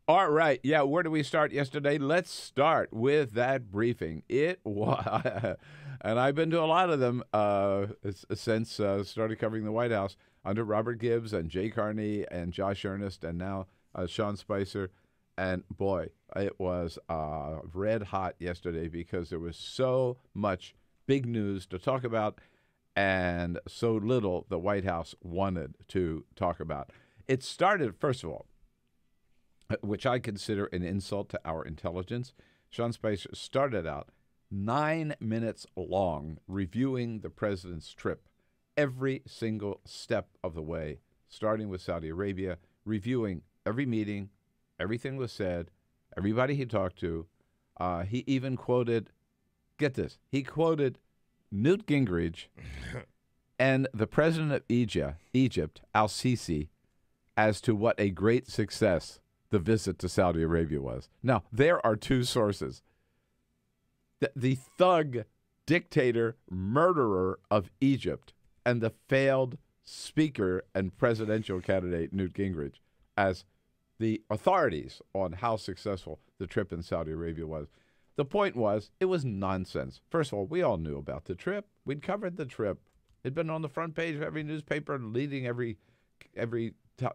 All right. Yeah, where do we start yesterday? Let's start with that briefing. It was, and I've been to a lot of them since started covering the White House under Robert Gibbs and Jay Carney and Josh Earnest and now Sean Spicer. And boy, it was red hot yesterday because there was so much big news to talk about and so little the White House wanted to talk about. It started, first of all, which I consider an insult to our intelligence. Sean Spicer started out 9 minutes long reviewing the president's trip, every single step of the way, starting with Saudi Arabia, reviewing every meeting, everything was said, everybody he talked to. He even quoted, get this, he quoted Newt Gingrich and the president of Egypt, al-Sisi, as to what a great success the visit to Saudi Arabia was. Now, there are two sources. The thug, dictator, murderer of Egypt and the failed speaker and presidential candidate Newt Gingrich as the authorities on how successful the trip in Saudi Arabia was. The point was, it was nonsense. First of all, we all knew about the trip. We'd covered the trip. It'd been on the front page of every newspaper, leading every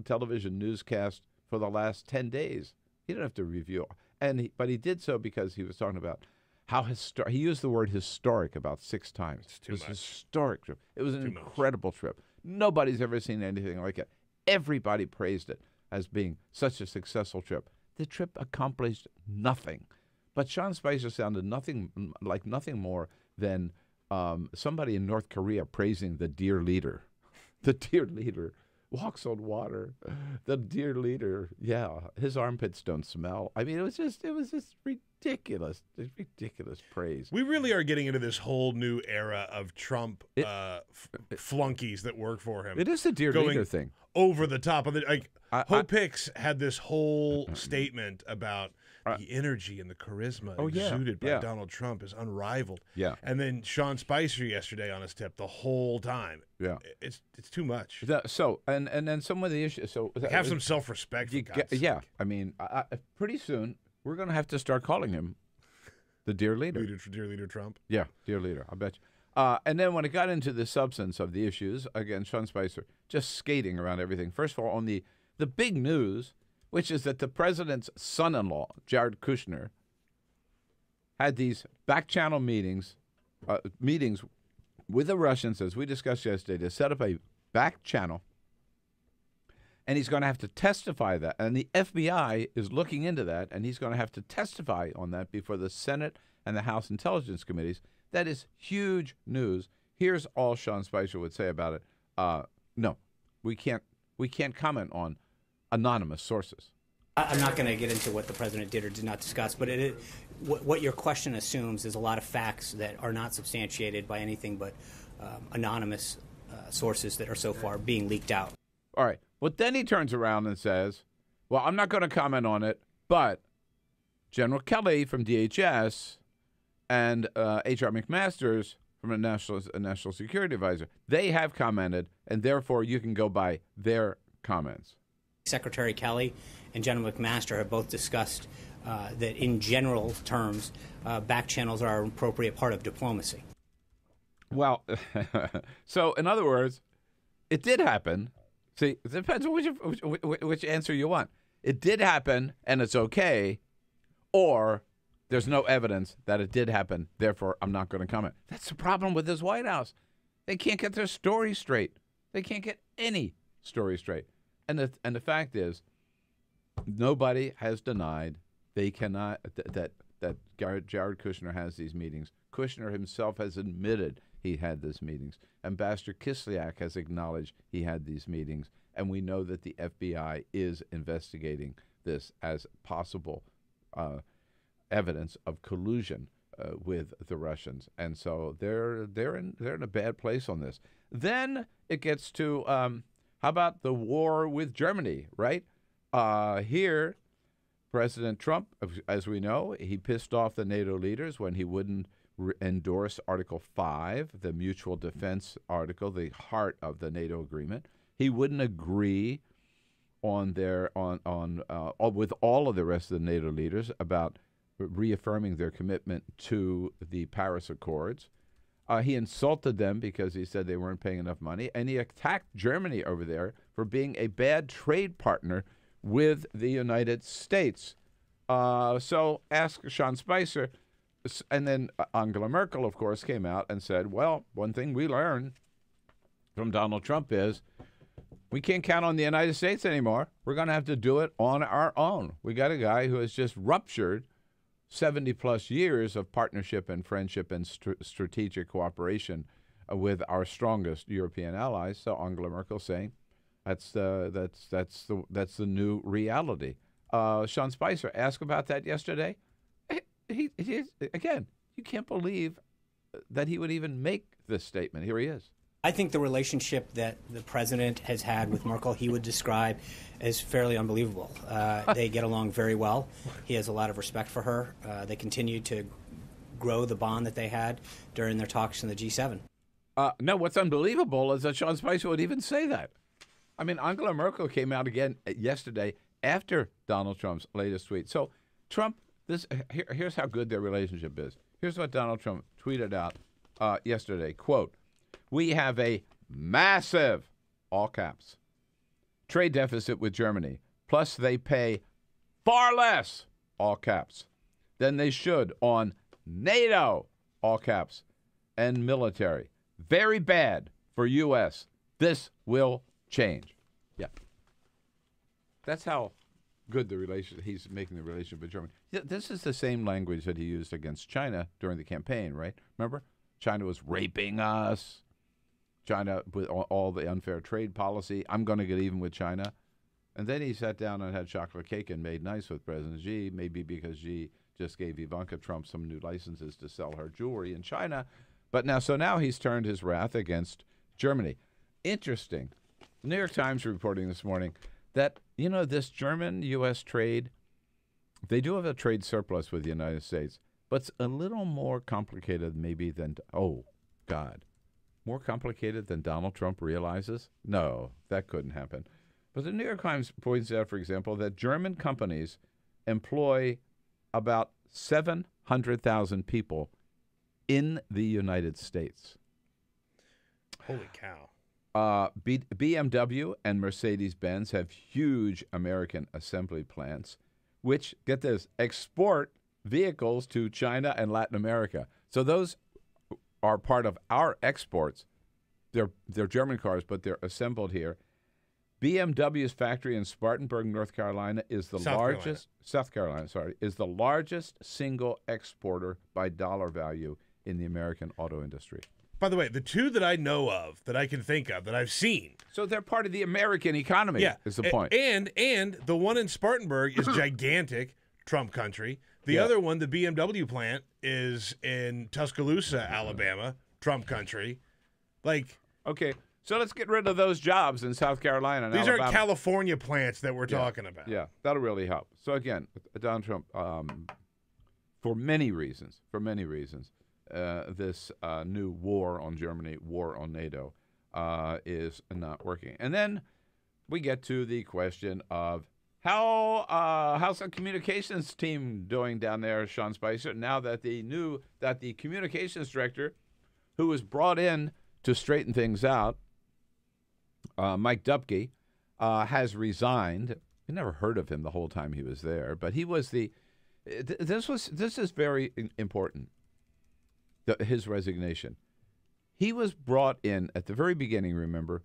television newscast for the last 10 days. He didn't have to review. But he did so because he was talking about how he used the word historic about 6 times. It was a historic trip. It was an incredible trip. Nobody's ever seen anything like it. Everybody praised it as being such a successful trip. The trip accomplished nothing. But Sean Spicer sounded nothing more than somebody in North Korea praising the dear leader. The dear leader walks on water. The dear leader, yeah, his armpits don't smell. I mean, it was just ridiculous praise. We really are getting into this whole new era of Trump flunkies that work for him. It is the dear leader thing. Over the top of it. Hope Hicks had this whole statement about the energy and the charisma exuded by Donald Trump is unrivaled. Yeah. And then Sean Spicer yesterday on his tip the whole time. Yeah. It's too much. And then some of the issues. Have some self-respect. Yeah. I mean, pretty soon we're going to have to start calling him the dear leader. Dear leader Trump. Yeah, dear leader. I bet you. And then when it got into the substance of the issues, again, Sean Spicer just skating around everything. First of all, on the big news, which is that the president's son-in-law, Jared Kushner, had these back-channel meetings with the Russians, as we discussed yesterday, to set up a back channel, and he's going to have to testify that. And the FBI is looking into that, and he's going to have to testify on that before the Senate and the House Intelligence Committees. That is huge news. Here's all Sean Spicer would say about it. No, we can't comment on anonymous sources. I'm not going to get into what the president did or did not discuss, but what your question assumes is a lot of facts that are not substantiated by anything but anonymous sources that are so far being leaked out. All right. Well, then he turns around and says, well, I'm not going to comment on it, but General Kelly from DHS and H.R. McMaster from a national security advisor, they have commented, and therefore you can go by their comments. Secretary Kelly and General McMaster have both discussed that in general terms, back channels are an appropriate part of diplomacy. Well, so in other words, it did happen. See, it depends on which answer you want. It did happen, and it's okay, or there's no evidence that it did happen, therefore I'm not going to comment. That's the problem with this White House. They can't get their story straight. They can't get any story straight. And the fact is, nobody has denied they cannot that Jared Kushner has these meetings. Kushner himself has admitted he had these meetings. Ambassador Kislyak has acknowledged he had these meetings, and we know that the FBI is investigating this as possible evidence of collusion with the Russians, and so they're in a bad place on this. Then it gets to how about the war with Germany, right? Here, President Trump, as we know, he pissed off the NATO leaders when he wouldn't endorse Article 5, the mutual defense article, the heart of the NATO agreement. He wouldn't agree with all of the rest of the NATO leaders about reaffirming their commitment to the Paris Accords. He insulted them because he said they weren't paying enough money, and he attacked Germany over there for being a bad trade partner with the United States. So ask Sean Spicer. And then Angela Merkel, of course, came out and said, well, one thing we learned from Donald Trump is we can't count on the United States anymore. We're going to have to do it on our own. We got a guy who has just ruptured 70-plus years of partnership and friendship and strategic cooperation with our strongest European allies. So Angela Merkel saying that's the new reality. Sean Spicer asked about that yesterday. He again, you can't believe that he would even make this statement. Here he is. I think the relationship that the president has had with Merkel, he would describe as fairly unbelievable. They get along very well. He has a lot of respect for her. They continue to grow the bond that they had during their talks in the G7. No, what's unbelievable is that Sean Spicer would even say that. I mean, Angela Merkel came out again yesterday after Donald Trump's latest tweet. So Trump, here's how good their relationship is. Here's what Donald Trump tweeted out yesterday, quote, "We have a massive," all caps, "trade deficit with Germany. Plus they pay far less," all caps, "than they should on NATO," all caps, "and military. Very bad for U.S. This will change." Yeah. That's how good the relation he's making the relationship with Germany. Yeah, this is the same language that he used against China during the campaign, right? Remember? China was raping us. China, with all the unfair trade policy, I'm going to get even with China. And then he sat down and had chocolate cake and made nice with President Xi, maybe because Xi just gave Ivanka Trump some new licenses to sell her jewelry in China. But now he's turned his wrath against Germany. Interesting. The New York Times reporting this morning that, this German-U.S. trade, they do have a trade surplus with the United States, but it's a little more complicated maybe than, more complicated than Donald Trump realizes? No, that couldn't happen. But the New York Times points out, for example, that German companies employ about 700,000 people in the United States. Holy cow. BMW and Mercedes-Benz have huge American assembly plants, which, get this, export vehicles to China and Latin America. So those are part of our exports. They're German cars, but they're assembled here. BMW's factory in Spartanburg, North Carolina, is the largest single exporter by dollar value in the American auto industry. By the way, the two that I know of, that I can think of, that I've seen. So they're part of the American economy, is the point. And the one in Spartanburg is gigantic, Trump country. The other one, the BMW plant, is in Tuscaloosa, Alabama, Trump country. Okay, so let's get rid of those jobs in South Carolina and These Alabama. are California plants that we're talking about. Yeah, that'll really help. So again, Donald Trump, for many reasons, this new war on Germany, war on NATO, is not working. And then we get to the question of how's the communications team doing down there, Sean Spicer, now that the communications director, who was brought in to straighten things out, Mike Dupke, has resigned. I never heard of him the whole time he was there, but he was this is very important. His resignation. He was brought in at the very beginning, remember.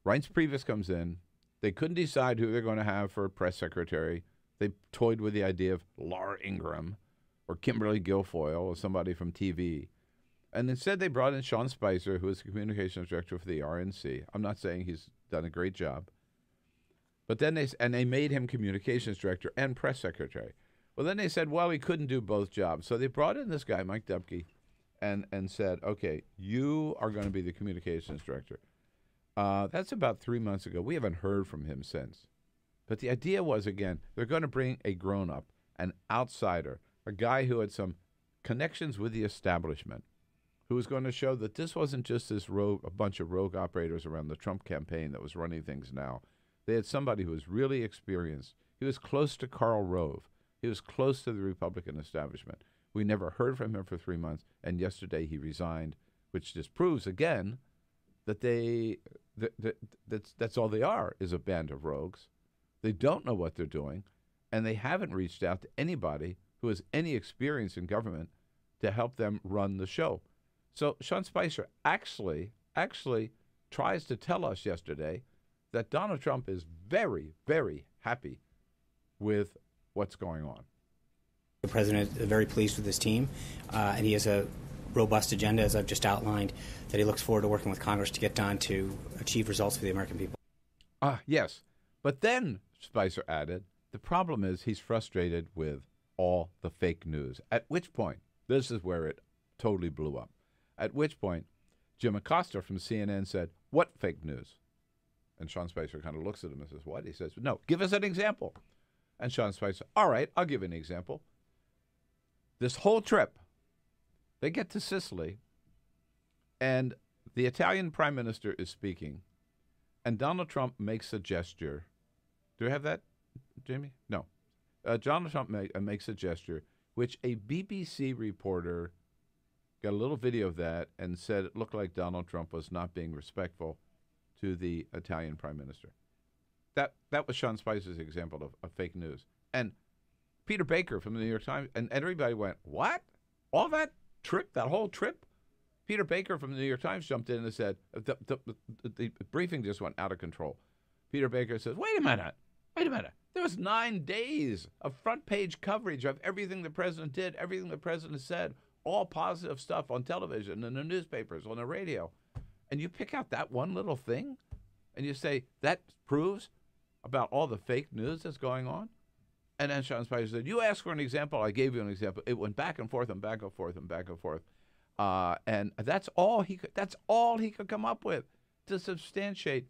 Reince Priebus comes in. They couldn't decide who they're going to have for press secretary. They toyed with the idea of Laura Ingraham or Kimberly Guilfoyle or somebody from TV. And instead they brought in Sean Spicer, who is the communications director for the RNC. I'm not saying he's done a great job. But then they made him communications director and press secretary. Well, then they said, well, he couldn't do both jobs. So they brought in this guy, Mike Dupke, and said, okay, you are going to be the communications director. That's about 3 months ago. We haven't heard from him since. But the idea was, again, they're going to bring a grown-up, an outsider, a guy who had some connections with the establishment, who was going to show that this wasn't just a bunch of rogue operators around the Trump campaign that was running things now, They had somebody who was really experienced. He was close to Karl Rove. He was close to the Republican establishment. We never heard from him for 3 months, and yesterday he resigned, which just proves again that that's all they are, is a band of rogues. They don't know what they're doing, and they haven't reached out to anybody who has any experience in government to help them run the show. So Sean Spicer actually tries to tell us yesterday that Donald Trump is very, very happy with what's going on. The president is very pleased with his team, and he has a robust agenda, as I've just outlined, that he looks forward to working with Congress to get done to achieve results for the American people. Yes. But then, Spicer added, the problem is he's frustrated with all the fake news. At which point, this is where it totally blew up. At which point, Jim McMaster from CNN said, "What fake news?" And Sean Spicer kind of looks at him and says, "What?" He says, "No, give us an example." And Sean Spicer, "All right, I'll give you an example. This whole trip, they get to Sicily, and the Italian prime minister is speaking, and Donald Trump makes a gesture. Do we have that, Jamie? No. Donald Trump makes a gesture, which a BBC reporter got a little video of that and said it looked like Donald Trump was not being respectful to the Italian prime minister. That was Sean Spicer's example of fake news. And Peter Baker from the New York Times, and everybody went, "What? All that trip, that whole trip?" Peter Baker from the New York Times jumped in and said, the briefing just went out of control. Peter Baker says, wait a minute. There was 9 days of front-page coverage of everything the president did, everything the president said, all positive stuff on television, in the newspapers, on the radio. And you pick out that one little thing, and you say, that proves about all the fake news that's going on? And then Sean Spicer said, you asked for an example, I gave you an example. It went back and forth and back and forth and back and forth. And that's all he could come up with to substantiate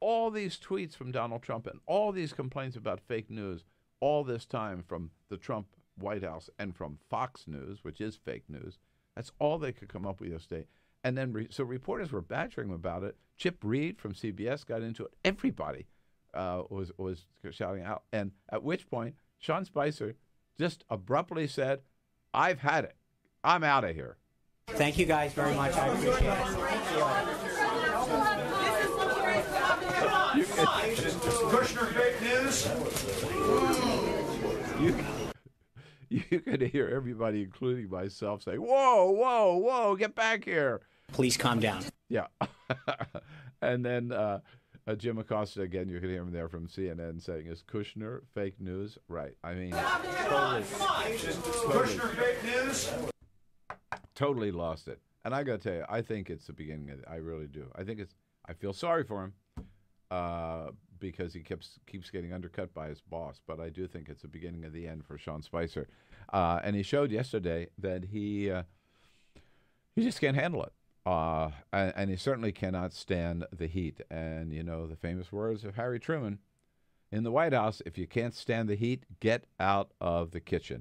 all these tweets from Donald Trump and all these complaints about fake news all this time from the Trump White House and from Fox News, which is fake news. That's all they could come up with yesterday. And then so reporters were badgering him about it. Chip Reed from CBS got into it. Everybody was shouting out. And at which point, Sean Spicer just abruptly said, I've had it. I'm out of here. Thank you guys very much. I appreciate it. Kushner fake news. You could hear everybody, including myself, say, whoa, get back here. Please calm down. Yeah. And then Jim McMaster, again, you could hear him there from CNN saying, is Kushner fake news? Right. I mean, Kushner fake news. Totally lost it. And I got to tell you, I think it's the beginning of it. I really do. I feel sorry for him because he keeps getting undercut by his boss. But I do think it's the beginning of the end for Sean Spicer. And he showed yesterday that he just can't handle it. And he certainly cannot stand the heat. And, you know, the famous words of Harry Truman, in the White House, if you can't stand the heat, get out of the kitchen.